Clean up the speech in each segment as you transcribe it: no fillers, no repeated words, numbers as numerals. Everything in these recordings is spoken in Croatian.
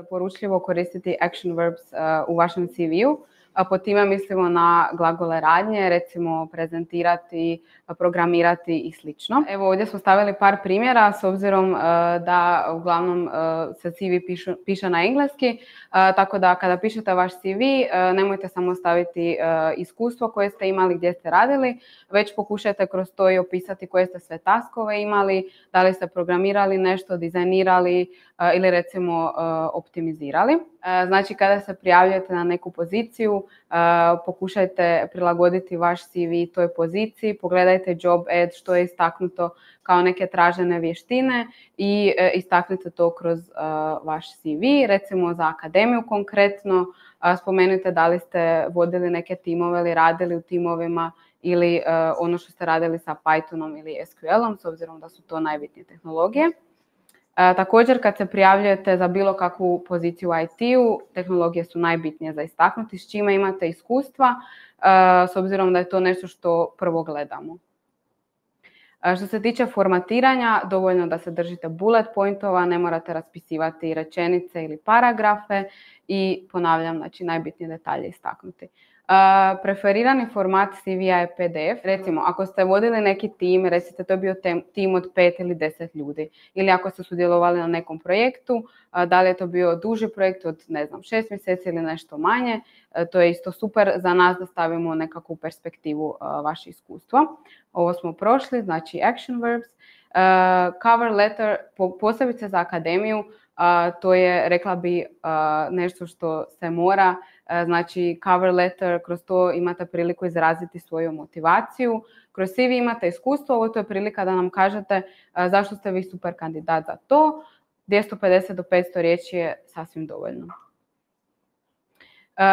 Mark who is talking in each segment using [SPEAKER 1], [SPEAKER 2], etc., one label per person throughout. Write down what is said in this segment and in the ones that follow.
[SPEAKER 1] preporučljivo koristiti action verbs u vašem CV-u. Po time mislimo na glagole radnje, recimo prezentirati, programirati i slično. Evo ovdje smo stavili par primjera s obzirom da uglavnom se CV piše na engleski, tako da kada pišete vaš CV nemojte samo staviti iskustvo koje ste imali, gdje ste radili, već pokušajte kroz to i opisati koje ste sve taskove imali, da li ste programirali nešto, dizajnirali ili recimo optimizirali. Znači kada se prijavljujete na neku poziciju, pokušajte prilagoditi vaš CV toj poziciji, pogledajte job ad, što je istaknuto kao neke tražene vještine i istaknite to kroz vaš CV. Recimo za akademiju konkretno, spomenite da li ste vodili neke timove ili radili u timovima ili ono što ste radili sa Pythonom ili SQL-om, s obzirom da su to najbitnije tehnologije. Također kad se prijavljujete za bilo kakvu poziciju u IT-u, tehnologije su najbitnije za istaknuti, s čime imate iskustva, s obzirom da je to nešto što prvo gledamo. Što se tiče formatiranja, dovoljno da se držite bullet pointova, ne morate raspisivati rečenice ili paragrafe i ponavljam, znači najbitnije detalje istaknuti. Preferirani format CV-a je PDF. Recimo, ako ste vodili neki tim, recite to je bio tim od 5 ili 10 ljudi. Ili ako ste sudjelovali na nekom projektu, da li je to bio duži projekt od, 6 mjeseci ili nešto manje, to je isto super za nas da stavimo nekakvu perspektivu vaše iskustva. Ovo smo prošli, znači action verbs. Cover letter, posebice za akademiju, to je, rekla bi, nešto što se mora. Znači, cover letter, kroz to imate priliku izraziti svoju motivaciju. Kroz CV imate iskustvo, ovo to je prilika da nam kažete zašto ste vi super kandidat za to. 250 do 500 riječi je sasvim dovoljno.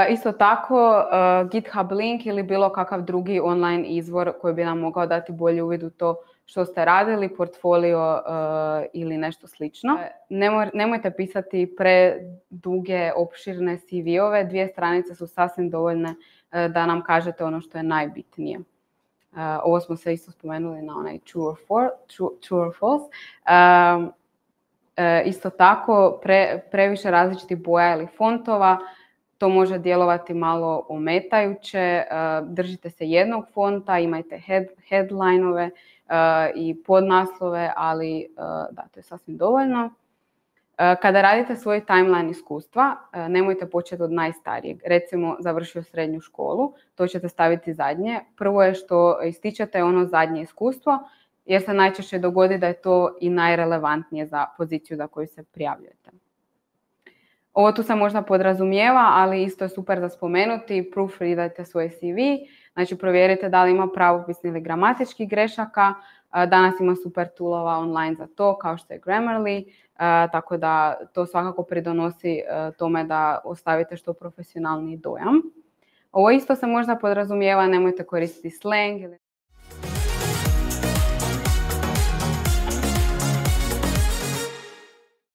[SPEAKER 1] Isto tako, GitHub link ili bilo kakav drugi online izvor koji bi nam mogao dati bolji uvid u to što ste radili, portfolio ili nešto slično. Nemojte pisati preduge, opširne CV-ove, 2 stranice su sasvim dovoljne da nam kažete ono što je najbitnije. Ovo smo se isto spomenuli na onaj true or false. Isto tako, previše različitih boja ili fontova, to može djelovati malo ometajuće, držite se jednog fonta, imajte headline-ove i podnaslove, ali da, to je sasvim dovoljno. Kada radite svoj timeline iskustva, nemojte početi od najstarijeg. Recimo, završio srednju školu, to ćete staviti zadnje. Prvo je što ističete ono zadnje iskustvo, jer se najčešće dogodi da je to i najrelevantnije za poziciju za koju se prijavljujete. Ovo tu se možda podrazumijeva, ali isto je super za spomenuti. Proofreadajte svoj CV, znači provjerite da li ima pravopisnih ili gramatičkih grešaka. Danas ima super toolova online za to, kao što je Grammarly, tako da to svakako pridonosi tome da ostavite što profesionalniji dojam. Ovo isto se možda podrazumijeva, nemojte koristiti slang.